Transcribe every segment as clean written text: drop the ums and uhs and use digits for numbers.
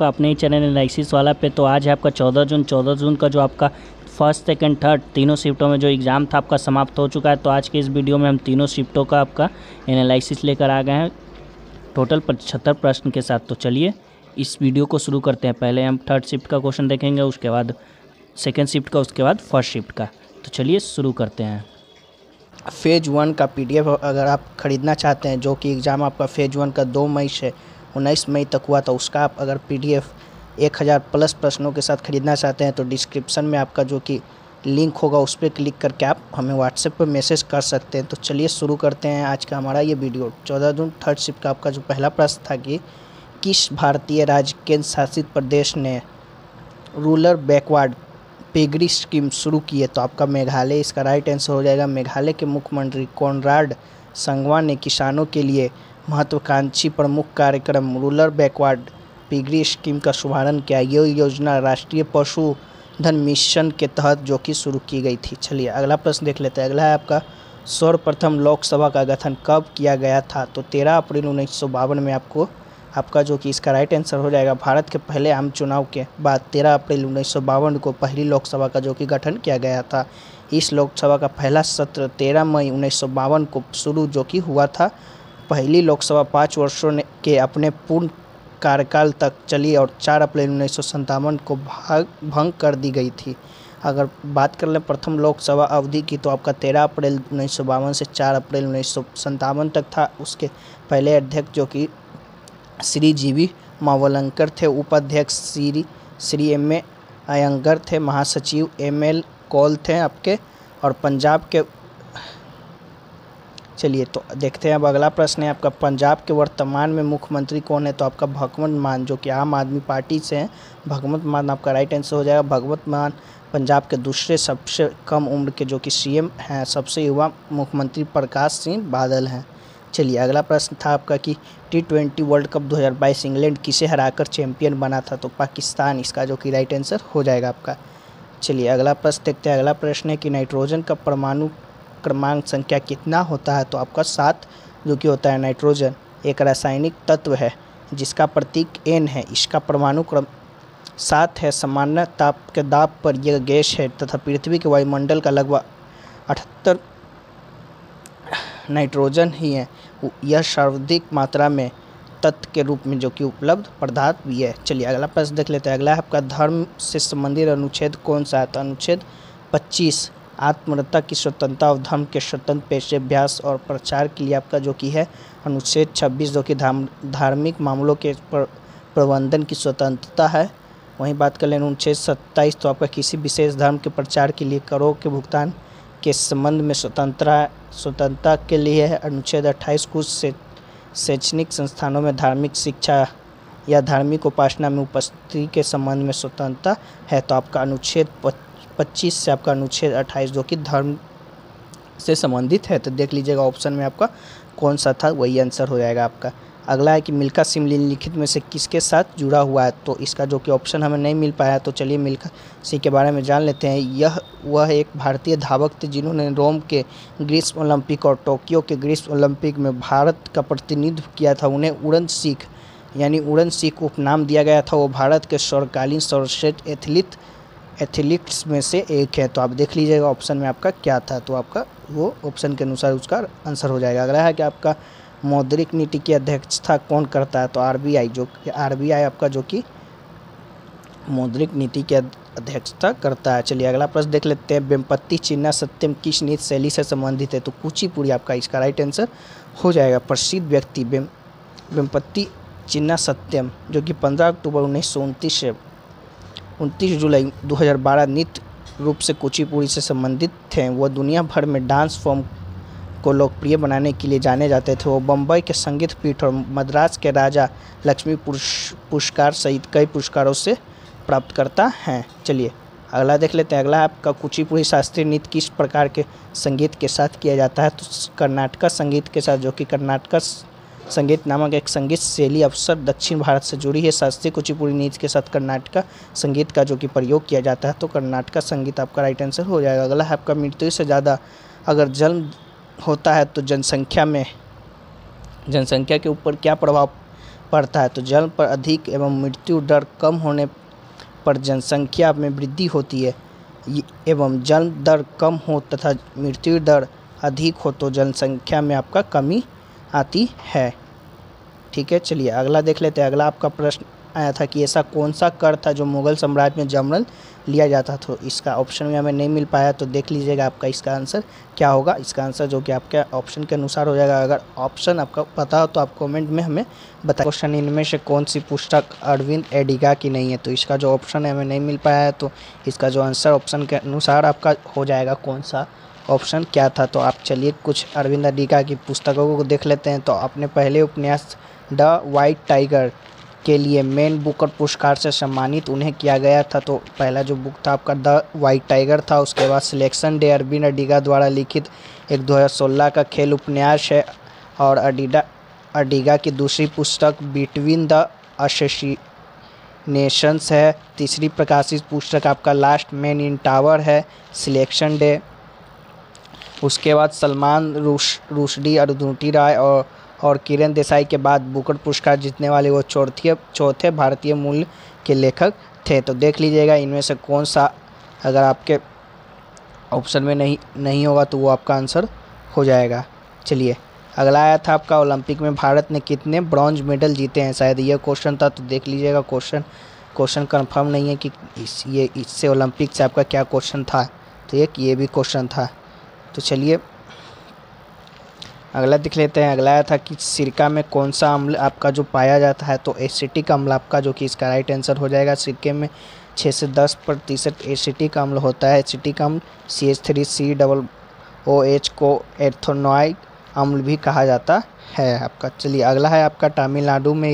आपका अपने ही channel analysis वाला पे। तो आज है आपका 14 जून का जो आपका फर्स्ट सेकंड थर्ड तीनों शिफ्टों में जो एग्ज़ाम था आपका समाप्त हो चुका है। तो आज के इस वीडियो में हम तीनों शिफ्टों का आपका एनालिसिस लेकर आ गए हैं टोटल 75 प्रश्न के साथ। तो चलिए इस वीडियो को शुरू करते हैं। पहले हम थर्ड शिफ्ट का क्वेश्चन देखेंगे, उसके बाद सेकेंड शिफ्ट का, उसके बाद फर्स्ट शिफ्ट का। तो चलिए शुरू करते हैं। फेज़ 1 का PDF अगर आप ख़रीदना चाहते हैं, जो कि एग्ज़ाम आपका फेज़ 1 का 2 मई से 19 मई तक हुआ था, उसका आप अगर PDF 1000 प्लस प्रश्नों के साथ ख़रीदना चाहते हैं तो डिस्क्रिप्शन में आपका जो कि लिंक होगा उस पर क्लिक करके आप हमें व्हाट्सएप पर मैसेज कर सकते हैं। तो चलिए शुरू करते हैं आज का हमारा ये वीडियो। 14 जून थर्ड शिफ्ट का आपका जो पहला प्रश्न था कि किस भारतीय राज्य केंद्र शासित प्रदेश ने रूरल बैकवर्ड पेगरी स्कीम शुरू की है? तो आपका मेघालय इसका राइट आंसर हो जाएगा। मेघालय के मुख्यमंत्री कॉनराड संगवा ने किसानों के लिए महत्वाकांक्षी प्रमुख कार्यक्रम रूरल बैकवर्ड पेगरी स्कीम का शुभारंभ किया। ये योजना राष्ट्रीय पशुधन मिशन के तहत जो कि शुरू की गई थी। चलिए अगला प्रश्न देख लेते हैं। अगला है आपका सर्वप्रथम लोकसभा का गठन कब किया गया था? तो 13 अप्रैल 1952 में आपका जो कि इसका राइट आंसर हो जाएगा। भारत के पहले आम चुनाव के बाद 13 अप्रैल 1952 को पहली लोकसभा का जो कि गठन किया गया था। इस लोकसभा का पहला सत्र 13 मई 1952 को शुरू जो कि हुआ था। पहली लोकसभा 5 वर्षों के अपने पूर्ण कार्यकाल तक चली और 4 अप्रैल 1957 को भंग कर दी गई थी। अगर बात कर लें प्रथम लोकसभा अवधि की, तो आपका 13 अप्रैल 1952 से 4 अप्रैल 1957 तक था। उसके पहले अध्यक्ष जो कि श्री जीवी मावलंकर थे, उपाध्यक्ष श्री M.A. अयंगर थे, महासचिव M.L. कौल थे आपके, और पंजाब के। चलिए तो देखते हैं अब अगला प्रश्न है आपका पंजाब के वर्तमान में मुख्यमंत्री कौन है? तो आपका भगवंत मान जो कि आम आदमी पार्टी से हैं। भगवंत मान आपका राइट आंसर हो जाएगा। भगवंत मान पंजाब के दूसरे सबसे कम उम्र के जो कि CM हैं। सबसे युवा मुख्यमंत्री प्रकाश सिंह बादल हैं। चलिए अगला प्रश्न था आपका कि T20 वर्ल्ड कप 2022 इंग्लैंड किसे हराकर चैंपियन बना था? तो पाकिस्तान इसका जो कि राइट आंसर हो जाएगा आपका। चलिए अगला प्रश्न देखते हैं। अगला प्रश्न है कि नाइट्रोजन का परमाणु क्रमांक संख्या कितना होता है? तो आपका 7 जो कि होता है। नाइट्रोजन एक रासायनिक तत्व है जिसका प्रतीक N है। इसका परमाणु क्रम 7 है। सामान्य ताप के दाब पर यह गैस है तथा पृथ्वी के वायुमंडल का लगभग 78 नाइट्रोजन ही है। यह सर्वाधिक मात्रा में तत्व के रूप में जो कि उपलब्ध पदार्थ भी है। चलिए अगला प्रश्न देख लेते हैं। अगला है आपका धर्म से संबंधित अनुच्छेद कौन सा है? तो अनुच्छेद 25 आत्मरता की स्वतंत्रता और धर्म के स्वतंत्र पेशे अभ्यास और प्रचार के लिए आपका जो कि है। अनुच्छेद 26 जो कि धार्मिक मामलों के प्रबंधन की स्वतंत्रता है। वहीं बात कर लें अनुच्छेद 27 तो आपका किसी विशेष धर्म के प्रचार के लिए करों के भुगतान के संबंध में स्वतंत्रता के लिए है। अनुच्छेद 28 कुछ शैक्षणिक संस्थानों में धार्मिक शिक्षा या धार्मिक उपासना में उपस्थिति के संबंध में स्वतंत्रता है। तो आपका अनुच्छेद 25 से आपका अनुच्छेद 28 जो कि धर्म से संबंधित है। तो देख लीजिएगा ऑप्शन में आपका कौन सा था, वही आंसर हो जाएगा आपका। अगला है कि मिल्खा सिंह निम्नलिखित में से किसके साथ जुड़ा हुआ है? तो इसका जो कि ऑप्शन हमें नहीं मिल पाया। तो चलिए मिल्खा सिंह के बारे में जान लेते हैं। वह एक भारतीय धावक थे जिन्होंने रोम के ग्रीष्म ओलंपिक और टोक्यो के ग्रीष्म ओलंपिक में भारत का प्रतिनिधित्व किया था। उन्हें उड़न सिख उपनाम दिया गया था। वो भारत के सर्वकालीन सर्वश्रेष्ठ एथलीट्स में से एक है। तो आप देख लीजिएगा ऑप्शन में आपका क्या था। तो आपका वो ऑप्शन के अनुसार उसका आंसर हो जाएगा। अगला है कि आपका मौद्रिक नीति की अध्यक्षता कौन करता है? तो RBI आपका जो कि मौद्रिक नीति की अध्यक्षता करता है। चलिए अगला प्रश्न देख लेते हैं। वेम्पति चिन्ना सत्यम किस नृत्य शैली से संबंधित है? तो कुचिपुड़ी आपका इसका राइट आंसर हो जाएगा। प्रसिद्ध व्यक्ति वेम्पति चिन्ना सत्यम जो कि 15 अक्टूबर 1929 से 29 जुलाई 2012 नृत्य रूप से कुचिपुड़ी से संबंधित थे। वह दुनिया भर में डांस फॉर्म को लोकप्रिय बनाने के लिए जाने जाते थे। वो बम्बई के संगीत पीठ और मद्रास के राजा लक्ष्मी पुरस्कार सहित कई पुरस्कारों से प्राप्त करता है। चलिए अगला देख लेते हैं। अगला आपका कुचिपुड़ी शास्त्रीय नृत्य किस प्रकार के संगीत के साथ किया जाता है? तो कर्नाटक संगीत के साथ, जो कि कर्नाटक संगीत नामक एक संगीत शैली अक्सर दक्षिण भारत से जुड़ी है। शास्त्रीय कुचिपुड़ी नृत्य के साथ कर्नाटक संगीत का जो कि प्रयोग किया जाता है। तो कर्नाटक संगीत आपका राइट आंसर हो जाएगा। अगला है आपका मृत्यु से ज़्यादा अगर जन्म होता है तो जनसंख्या के ऊपर क्या प्रभाव पड़ता है तो जन्म पर अधिक एवं मृत्यु दर कम होने पर जनसंख्या में वृद्धि होती है एवं जन्म दर कम हो तथा मृत्यु दर अधिक हो तो जनसंख्या में आपका कमी आती है। ठीक है, चलिए अगला देख लेते हैं। अगला आपका प्रश्न आया था कि ऐसा कौन सा कर था जो मुगल साम्राज्य में जबरन लिया जाता था। तो इसका ऑप्शन में हमें नहीं मिल पाया, तो देख लीजिएगा आपका इसका आंसर क्या होगा। इसका आंसर जो कि आपके ऑप्शन के अनुसार हो जाएगा। अगर ऑप्शन आपका पता हो तो आप कमेंट में हमें बताएं। क्वेश्चन इनमें से कौन सी पुस्तक अरविंद एडिगा की नहीं है। तो इसका जो ऑप्शन है हमें नहीं मिल पाया है, तो इसका जो आंसर ऑप्शन के अनुसार आपका हो जाएगा कौन सा ऑप्शन क्या था। तो आप चलिए कुछ अरविंद एडिगा की पुस्तकों को देख लेते हैं। तो अपने पहले उपन्यास द वाइट टाइगर के लिए मैन बुकर पुरस्कार से सम्मानित उन्हें किया गया था। तो पहला जो बुक था आपका द वाइट टाइगर था। उसके बाद सिलेक्शन डे अरविंद एडिगा द्वारा लिखित एक 2016 का खेल उपन्यास है। और एडिगा की दूसरी पुस्तक बिटवीन द असैसिनेशंस है। तीसरी प्रकाशित पुस्तक आपका लास्ट मैन इन टावर है, सिलेक्शन डे। उसके बाद सलमान रुश्दी, अरुंधति राय और किरण देसाई के बाद बुकर पुरस्कार जीतने वाले वो चौथे भारतीय मूल के लेखक थे। तो देख लीजिएगा इनमें से कौन सा अगर आपके ऑप्शन में नहीं होगा तो वो आपका आंसर हो जाएगा। चलिए अगला आया था आपका ओलंपिक में भारत ने कितने ब्रॉन्ज मेडल जीते हैं। शायद ये क्वेश्चन था, तो देख लीजिएगा क्वेश्चन कंफर्म नहीं है कि इससे ओलंपिक से आपका क्या क्वेश्चन था। तो ये भी क्वेश्चन था। तो चलिए अगला देख लेते हैं। अगला आया था कि सिरका में कौन सा अम्ल आपका जो पाया जाता है। तो एसिटिक अम्ल आपका जो कि इसका राइट आंसर हो जाएगा। सिरके में 6 से 10% एसिटिक अम्ल होता है। एसिटिक अम्ल CH3COOH को एथेनॉइक अम्ल भी कहा जाता है आपका। चलिए अगला है आपका तमिलनाडु में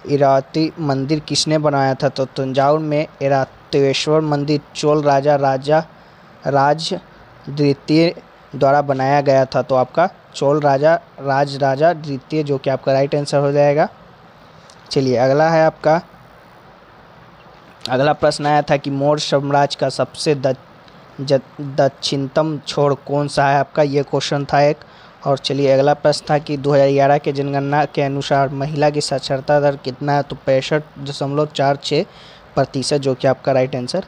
इरावती मंदिर किसने बनाया था। तो तंजावुर में इरावतेश्वर मंदिर चोल राज द्वितीय द्वारा बनाया गया था। तो आपका चोल राजा द्वितीय जो कि आपका राइट आंसर हो जाएगा। चलिए अगला है आपका अगला प्रश्न आया था कि मौर्य साम्राज्य का सबसे दक्षिणतम छोर कौन सा है आपका। ये क्वेश्चन था एक। और चलिए अगला प्रश्न था कि 2011 के जनगणना के अनुसार महिला की साक्षरता दर कितना है। तो 65.46% जो कि आपका राइट आंसर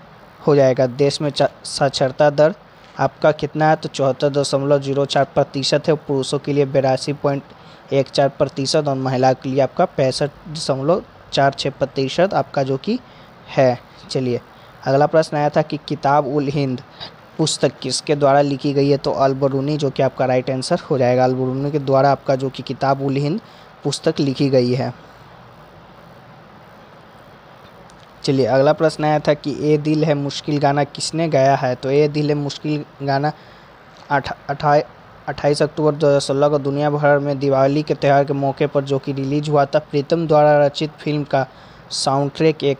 हो जाएगा। देश में साक्षरता दर आपका कितना है। तो 74.04% है। पुरुषों के लिए 82.14% और महिला के लिए आपका 65.46% आपका जो कि है। चलिए अगला प्रश्न आया था कि किताब उल हिंद पुस्तक किसके द्वारा लिखी गई है। तो अल-बरूनी जो कि आपका राइट आंसर हो जाएगा। अल-बरूनी के द्वारा आपका जो कि किताब उल हिंद पुस्तक लिखी गई है। चलिए अगला प्रश्न आया था कि ए दिल है मुश्किल गाना किसने गाया है। तो ए दिल है मुश्किल गाना 28 अक्टूबर 2016 को दुनिया भर में दिवाली के त्यौहार के मौके पर जो कि रिलीज हुआ था। प्रीतम द्वारा रचित फिल्म का साउंड ट्रैक एक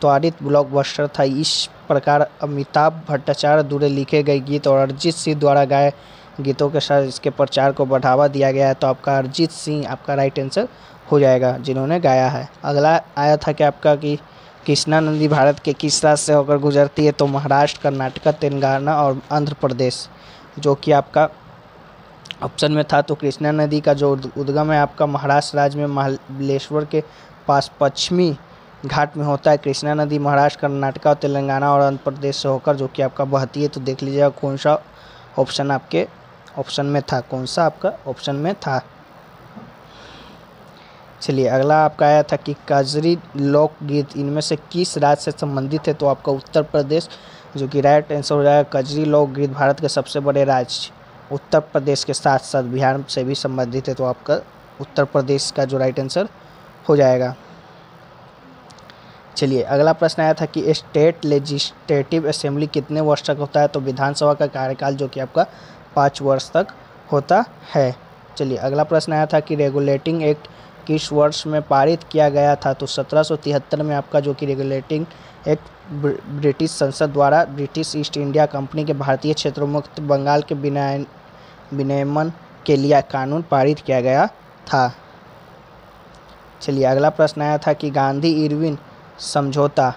त्वरित ब्लॉकबस्टर था। इस प्रकार अमिताभ भट्टाचार्य द्वारा लिखे गए गीत और अरिजीत सिंह द्वारा गाए गीतों के साथ इसके प्रचार को बढ़ावा दिया गया है। तो आपका अरिजीत सिंह आपका राइट आंसर हो जाएगा जिन्होंने गाया है। अगला आया था कि आपका कि कृष्णा नदी भारत के किस राज्य से होकर गुजरती है। तो महाराष्ट्र, कर्नाटक, तेलंगाना और आंध्र प्रदेश जो कि आपका ऑप्शन में था। तो कृष्णा नदी का जो उद्गम है आपका महाराष्ट्र राज्य में महाबलेश्वर के पास पश्चिमी घाट में होता है। कृष्णा नदी महाराष्ट्र, कर्नाटक और तेलंगाना और आंध्र प्रदेश से होकर जो कि आपका बहती है। तो देख लीजिएगा कौन सा ऑप्शन आपके ऑप्शन में था, कौन सा आपका ऑप्शन में था। चलिए अगला आपका आया था कि कजरी लोकगीत इनमें से किस राज्य से संबंधित है। तो आपका उत्तर प्रदेश जो कि राइट आंसर हो जाएगा। कजरी लोकगीत भारत के सबसे बड़े राज्य उत्तर प्रदेश के साथ साथ बिहार से भी संबंधित है। तो आपका उत्तर प्रदेश का जो राइट आंसर हो जाएगा। चलिए अगला प्रश्न आया था कि स्टेट लेजिस्लेटिव असेंबली कितने वर्ष तक होता है। तो विधानसभा का कार्यकाल जो कि आपका 5 वर्ष तक होता है। चलिए अगला प्रश्न आया था कि रेगुलेटिंग एक्ट किस वर्ष में पारित किया गया था। तो 1773 में आपका जो कि रेगुलेटिंग एक्ट ब्रिटिश संसद द्वारा ब्रिटिश ईस्ट इंडिया कंपनी के भारतीय क्षेत्रों मुक्त बंगाल के विनियमन के लिए कानून पारित किया गया था। चलिए अगला प्रश्न आया था कि गांधी इरविन समझौता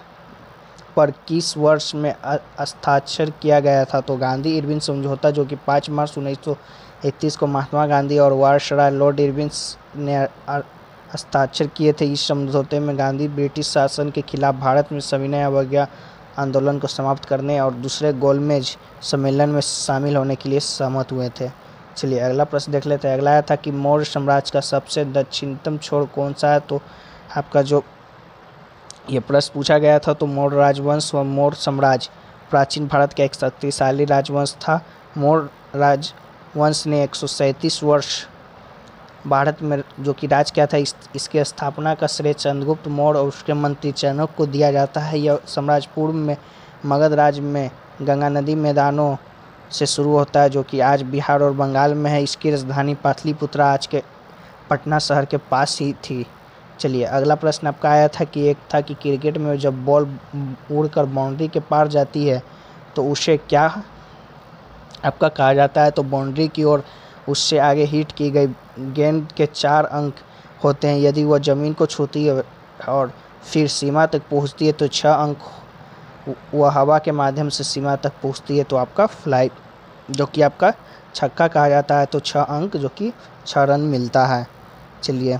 पर किस वर्ष में हस्ताक्षर किया गया था। तो गांधी इरविन समझौता जो कि 5 मार्च 1931 को महात्मा गांधी और वायसराय लॉर्ड इरविन ने हस्ताक्षर किए थे। इस समझौते में गांधी ब्रिटिश शासन के खिलाफ भारत में सविनय अवज्ञा आंदोलन को समाप्त करने और दूसरे गोलमेज सम्मेलन में शामिल होने के लिए सहमत हुए थे। चलिए अगला प्रश्न देख लेते हैं। अगला आया था कि मौर्य साम्राज्य का सबसे दक्षिणतम छोर कौन सा है। तो आपका जो ये प्रश्न पूछा गया था तो मौर्य राजवंश व मौर्य साम्राज्य प्राचीन भारत का एक शक्तिशाली राजवंश था। मौर्य राजवंश ने 137 वर्ष भारत में जो कि राज किया था। इसकी स्थापना का श्रेय चंद्रगुप्त मौर्य और उसके मंत्री चाणक्य को दिया जाता है। यह साम्राज्य पूर्व में मगध राज्य में गंगा नदी मैदानों से शुरू होता है जो कि आज बिहार और बंगाल में है। इसकी राजधानी पाटलिपुत्र आज के पटना शहर के पास ही थी। चलिए अगला प्रश्न आपका आया था कि क्रिकेट में जब बॉल उड़कर बाउंड्री के पार जाती है तो उसे क्या आपका कहा जाता है। तो बाउंड्री की ओर उससे आगे हिट की गई गेंद के 4 अंक होते हैं। यदि वह ज़मीन को छूती है और फिर सीमा तक पहुंचती है तो 6 अंक। वह हवा के माध्यम से सीमा तक पहुंचती है तो आपका फ्लाई जो कि आपका छक्का कहा जाता है। तो 6 अंक जो कि 6 रन मिलता है। चलिए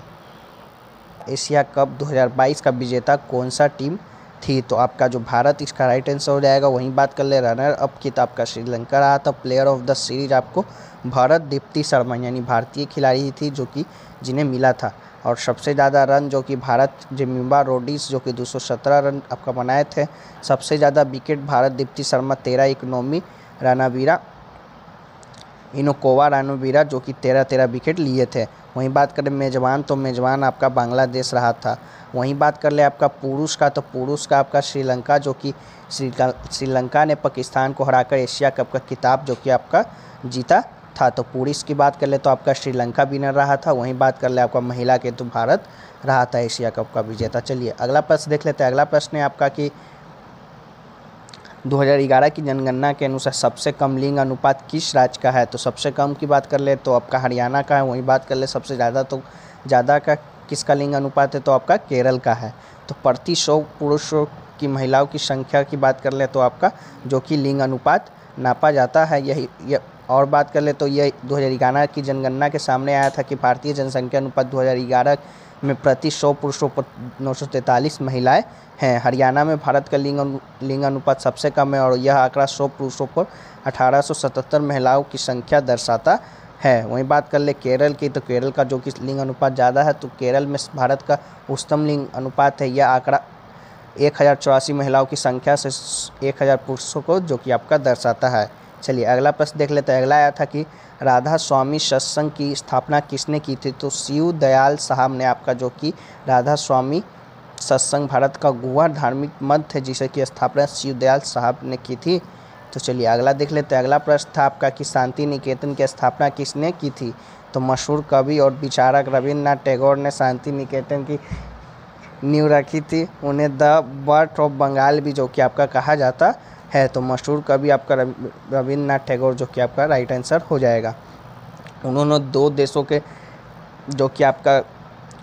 एशिया कप 2022 का विजेता कौन सा टीम थी। तो आपका जो भारत इसका राइट आंसर हो जाएगा। वहीं बात कर ले रनर अप की तो आपका श्रीलंका रहा था। प्लेयर ऑफ द सीरीज आपको भारत दीप्ति शर्मा यानी भारतीय खिलाड़ी थी जो कि जिन्हें मिला था। और सबसे ज़्यादा रन जो कि भारत जिम्बाब्वे रोडीज जो कि 217 रन आपका बनाए थे। सबसे ज़्यादा विकेट भारत दीप्ति शर्मा 13, इकोनॉमी रानावीरा इनोकोवा रानवीरा जो कि 13 विकेट लिए थे। वहीं बात करें मेज़बान तो मेज़बान आपका बांग्लादेश रहा था। वहीं बात कर ले आपका पुरुष का तो पुरुष का आपका श्रीलंका जो कि श्रीलंका ने पाकिस्तान को हराकर एशिया कप का खिताब जो कि आपका जीता था। तो पुरुष की बात कर ले तो आपका श्रीलंका विनर रहा था। वहीं बात कर ले आपका महिला के तो भारत रहा था एशिया कप का विजेता। चलिए अगला प्रश्न देख लेते हैं। अगला प्रश्न है आपका कि 2011 की जनगणना के अनुसार सबसे कम लिंग अनुपात किस राज्य का है। तो सबसे कम की बात कर ले तो आपका हरियाणा का है। वहीं बात कर ले सबसे ज़्यादा का किसका लिंग अनुपात है तो आपका केरल का है। तो प्रति 100 पुरुषों की महिलाओं की संख्या की बात कर ले तो आपका जो कि लिंग अनुपात नापा जाता है यही और बात कर ले तो यह 2011 की जनगणना के सामने आया था कि भारतीय जनसंख्या अनुपात 2011 में प्रति 100 पुरुषों पर 943 महिलाएं हैं। हरियाणा में भारत का लिंग अनुपात सबसे कम है और यह आंकड़ा 100 पुरुषों पर 1877 महिलाओं की संख्या दर्शाता है। वहीं बात कर ले केरल की तो केरल का जो कि लिंग अनुपात ज़्यादा है। तो केरल में भारत का उच्चतम लिंग अनुपात है। यह आंकड़ा 1084 महिलाओं की संख्या से 1000 पुरुषों को जो कि आपका दर्शाता है। चलिए अगला प्रश्न देख लेते हैं। अगला आया था कि राधा स्वामी सत्संग की स्थापना किसने की थी। तो शिव दयाल साहब ने आपका जो कि राधा स्वामी सत्संग भारत का गुआ धार्मिक मठ है जिसे की स्थापना शिव दयाल साहब ने की थी। तो चलिए अगला देख लेते हैं। अगला प्रश्न था आपका कि शांति निकेतन की स्थापना किसने की थी। तो मशहूर कवि और विचारक रविन्द्रनाथ टैगोर ने शांति निकेतन की नींव रखी थी। उन्हें द बर्थ ऑफ बंगाल भी जो कि आपका कहा जाता है। तो मशहूर कवि आपका रविन्द्रनाथ टैगोर जो कि आपका राइट आंसर हो जाएगा। उन्होंने 2 देशों के जो कि आपका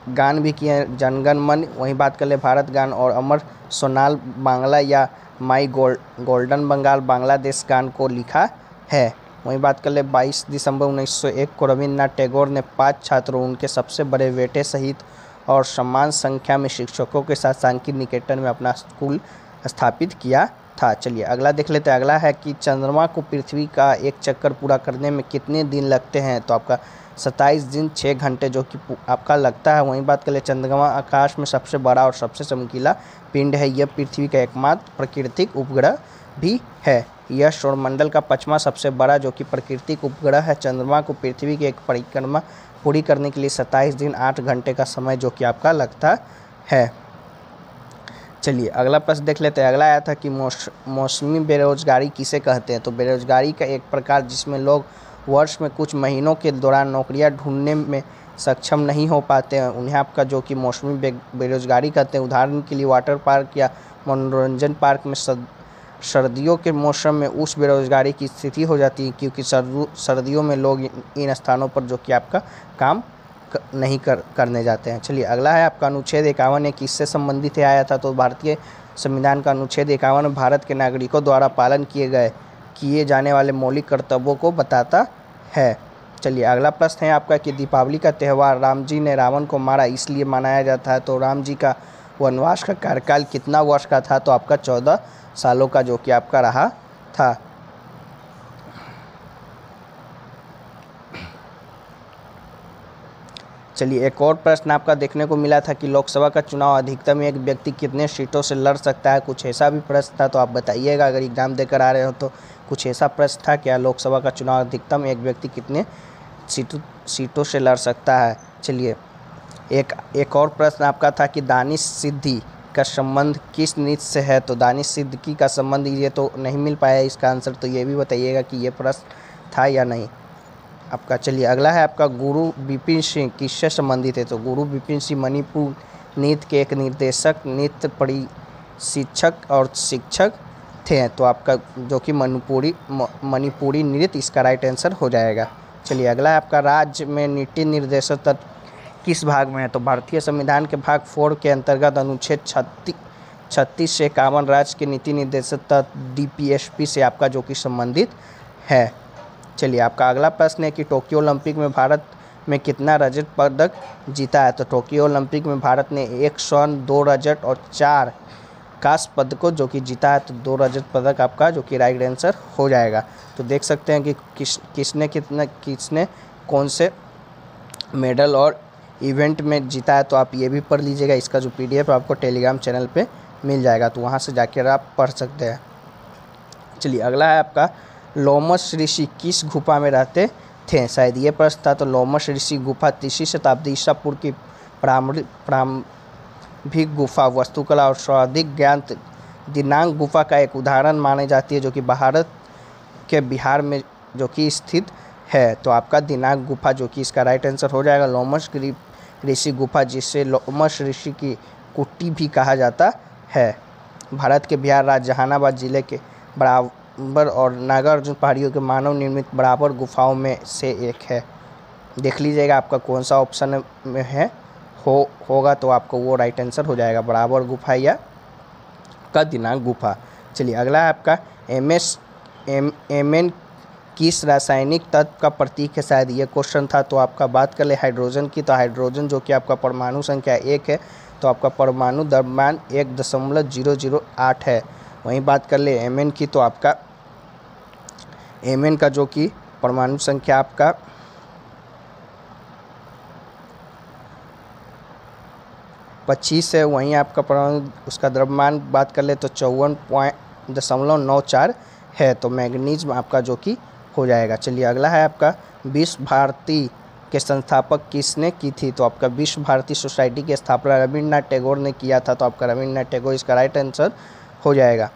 गान भी किए हैं, जनगण मन। वहीं बात कर ले भारत गान और अमर सोनाल बांग्ला या माई गोल्डन बंगाल बांग्लादेश गान को लिखा है। वहीं बात कर ले 22 दिसंबर 1901 को रविन्द्रनाथ टैगोर ने 5 छात्रों उनके सबसे बड़े बेटे सहित और समान संख्या में शिक्षकों के साथ शांति निकेतन में अपना स्कूल स्थापित किया था। चलिए अगला देख लेते हैं। अगला है कि चंद्रमा को पृथ्वी का एक चक्कर पूरा करने में कितने दिन लगते हैं। तो आपका 27 दिन 6 घंटे जो कि आपका लगता है। वहीं बात कर ले चंद्रमा आकाश में सबसे बड़ा और सबसे चमकीला पिंड है। यह पृथ्वी का एकमात्र प्राकृतिक उपग्रह भी है। यह सौरमंडल का 5वां सबसे बड़ा जो कि प्राकृतिक उपग्रह है। चंद्रमा को पृथ्वी की एक परिक्रमा पूरी करने के लिए 27 दिन 8 घंटे का समय जो कि आपका लगता है। चलिए अगला प्रश्न देख लेते हैं। अगला आया था कि मौसमी बेरोजगारी किसे कहते हैं। तो बेरोजगारी का एक प्रकार जिसमें लोग वर्ष में कुछ महीनों के दौरान नौकरियां ढूंढने में सक्षम नहीं हो पाते हैं, उन्हें आपका जो कि मौसमी बेरोजगारी कहते हैं। उदाहरण के लिए वाटर पार्क या मनोरंजन पार्क में सर्दियों के मौसम में उस बेरोजगारी की स्थिति हो जाती है क्योंकि सर्दियों में लोग इन स्थानों पर जो कि आपका काम नहीं करने जाते हैं। चलिए अगला है आपका अनुच्छेद 51 ये किससे संबंधित है आया था। तो भारतीय संविधान का अनुच्छेद 51 भारत के नागरिकों द्वारा पालन किए जाने वाले मौलिक कर्तव्यों को बताता है। चलिए अगला प्रश्न है आपका कि दीपावली का त्यौहार राम जी ने रावण को मारा इसलिए मनाया जाता है, तो राम जी का वनवास का कार्यकाल कितना वर्ष का था? तो आपका 14 सालों का जो कि आपका रहा था। चलिए एक और प्रश्न आपका देखने को मिला था कि लोकसभा का चुनाव अधिकतम एक व्यक्ति कितने सीटों से लड़ सकता है, कुछ ऐसा भी प्रश्न था, तो आप बताइएगा अगर एग्जाम देकर आ रहे हो तो कुछ ऐसा प्रश्न था क्या? लोकसभा का चुनाव अधिकतम एक व्यक्ति कितने सीटों से लड़ सकता है? चलिए एक और प्रश्न आपका था कि दानिश सिद्दीकी का संबंध किस नृत्य से है? तो दानिश सिद्दीकी का संबंध ये तो नहीं मिल पाया इसका आंसर, तो ये भी बताइएगा कि ये प्रश्न था या नहीं आपका। चलिए अगला है आपका गुरु बिपिन सिंह किससे संबंधित है? तो गुरु बिपिन सिंह मणिपुर नृत्य के एक निर्देशक, नृत्य प्रशिक्षक और शिक्षक थे, तो आपका जो कि मणिपुरी नृत्य इसका राइट आंसर हो जाएगा। चलिए अगला है आपका राज्य में नीति निर्देशक तत्व किस भाग में है? तो भारतीय संविधान के भाग 4 के अंतर्गत अनुच्छेद 36 से 51 राज्य के नीति निर्देशक तत्व DPSP से आपका जो कि संबंधित है। चलिए आपका अगला प्रश्न है कि टोक्यो ओलंपिक में भारत में कितना रजत पदक जीता है? तो टोक्यो ओलंपिक में भारत ने 1 स्वर्ण, 2 रजत और 4 कांस्य पदकों जो कि जीता है, तो 2 रजत पदक आपका जो कि राइट आंसर हो जाएगा। तो देख सकते हैं कि किसने कौन से मेडल और इवेंट में जीता है, तो आप ये भी पढ़ लीजिएगा। इसका जो PDF आपको टेलीग्राम चैनल पे मिल जाएगा, तो वहाँ से जाकर आप पढ़ सकते हैं। चलिए अगला है आपका लोमश ऋषि किस गुफा में रहते थे? शायद ये प्रश्न था। तो लोमश ऋषि गुफा 3वीं शताब्दी ईसा पूर्व की प्रारंभिक गुफा वास्तुकला और सर्वाधिक ज्ञात दिनांक गुफा का एक उदाहरण मानी जाती है, जो कि भारत के बिहार में जो कि स्थित है। तो आपका दिनांक गुफा जो कि इसका राइट आंसर हो जाएगा लोमश ऋषि गुफा, जिससे लोमश ऋषि की कुटी भी कहा जाता है। भारत के बिहार राज्य जहानाबाद जिले के बराबर और नागार्जुन पहाड़ियों के मानव निर्मित बराबर गुफाओं में से एक है। देख लीजिएगा आपका कौन सा ऑप्शन में है होगा, तो आपको वो राइट आंसर हो जाएगा, बराबर गुफा या का दिनांक गुफा। चलिए अगला है आपका Mn किस रासायनिक तत्व का प्रतीक है? शायद ये क्वेश्चन था। तो आपका बात कर ले हाइड्रोजन की, तो हाइड्रोजन जो कि आपका परमाणु संख्या 1 है, तो आपका परमाणु द्रव्यमान 1.008 है। वहीं बात कर ले Mn की, तो आपका Mn का जो कि परमाणु संख्या आपका 25 है। वहीं आपका परमाणु उसका द्रव्यमान बात कर ले तो 54.94 है। तो मैग्नीज आपका जो कि हो जाएगा। चलिए अगला है आपका विश्व भारती के संस्थापक किसने की थी? तो आपका विश्व भारती सोसाइटी की स्थापना रविन्द्रनाथ टैगोर ने किया था। तो आपका रविन्द्रनाथ टैगोर इसका राइट आंसर हो जाएगा।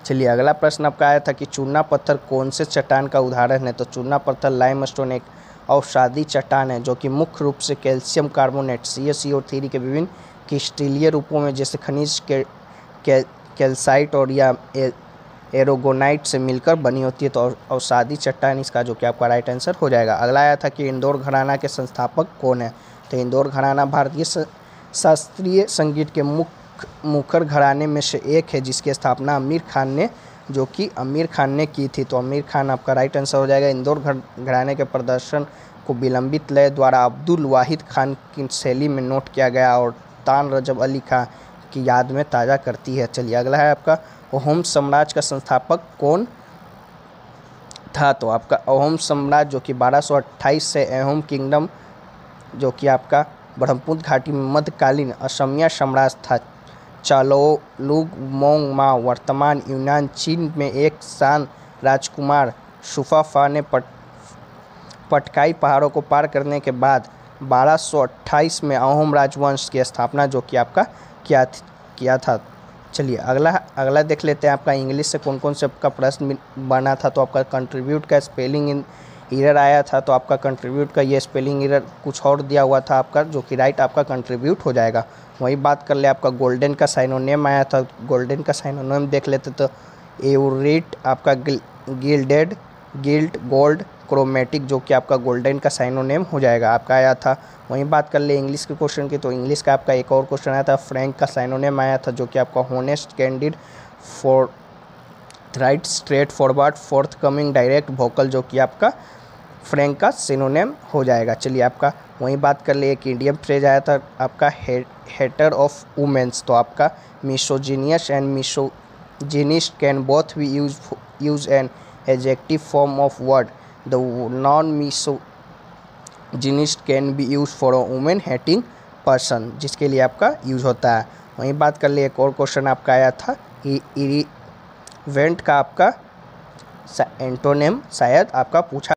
चलिए अगला प्रश्न आपका आया था कि चूना पत्थर कौन से चट्टान का उदाहरण है? तो चूना पत्थर लाइमस्टोन एक औषधि चट्टान है जो कि मुख्य रूप से कैल्शियम कार्बोनेट CaCO3 के विभिन्न क्रिस्टलीय रूपों में जैसे खनिज कैल्साइट और या एरोगोनाइट से मिलकर बनी होती है। तो औषधि चट्टान इसका जो कि आपका राइट आंसर हो जाएगा। अगला आया था कि इंदौर घराना के संस्थापक कौन है? तो इंदौर घराना भारतीय शास्त्रीय संगीत के मुखर घराने में से एक है, जिसकी स्थापना आमिर खान ने की थी। तो आमिर खान आपका राइट आंसर हो जाएगा। इंदौर घराने के प्रदर्शन को विलंबित लय द्वारा अब्दुल वाहिद खान की शैली में नोट किया गया और तान रजब अली खान की याद में ताज़ा करती है। चलिए अगला है आपका अहोम साम्राज्य का संस्थापक कौन था? तो आपका अहोम साम्राज्य जो कि 1228 से अहोम किंगडम जो कि आपका ब्रह्मपुत्र घाटी में मध्यकालीन असमिया साम्राज्य था। चालुक्य वर्तमान यूनान चीन में एक शान राजकुमार सुफाफा ने पटकाई पहाड़ों को पार करने के बाद 1228 में अहोम राजवंश की स्थापना जो कि आपका किया था। चलिए अगला देख लेते हैं आपका इंग्लिश से कौन कौन से आपका प्रश्न बना था। तो आपका कंट्रीब्यूट का स्पेलिंग एरर आया था। तो आपका कंट्रीब्यूट का ये स्पेलिंग एरर कुछ और दिया हुआ था आपका, जो कि राइट आपका कंट्रीब्यूट हो जाएगा। वही बात कर ले आपका गोल्डन का साइनोनिम आया था। गोल्डन का साइनोनिम देख लेते तो एवरेट आपका गिल्डेड, गिल्ड, गोल्ड, क्रोमेटिक जो कि आपका गोल्डन का साइनोनिम हो जाएगा आपका आया था। वहीं बात कर ले इंग्लिश के क्वेश्चन की, तो इंग्लिश का आपका एक और क्वेश्चन आया था। फ्रैंक का साइनोनिम आया था जो कि आपका honest, candid, right, straight forward, fourth coming, direct, vocal, जो कि आपका फ्रैंक का सिनोनिम हो जाएगा। चलिए आपका वहीं बात कर लिए, एक इंडियन फ्रेज आया था आपका हेटर ऑफ वुमेन्स, तो आपका misogynous and misogynist can both be use an adjective form of word, the non misogynist can be use for a woman hating person, जिसके लिए आपका यूज होता है। वहीं बात कर लिए, एक और क्वेश्चन आपका आया था इवेंट का आपका एंटोनिम शायद आपका पूछा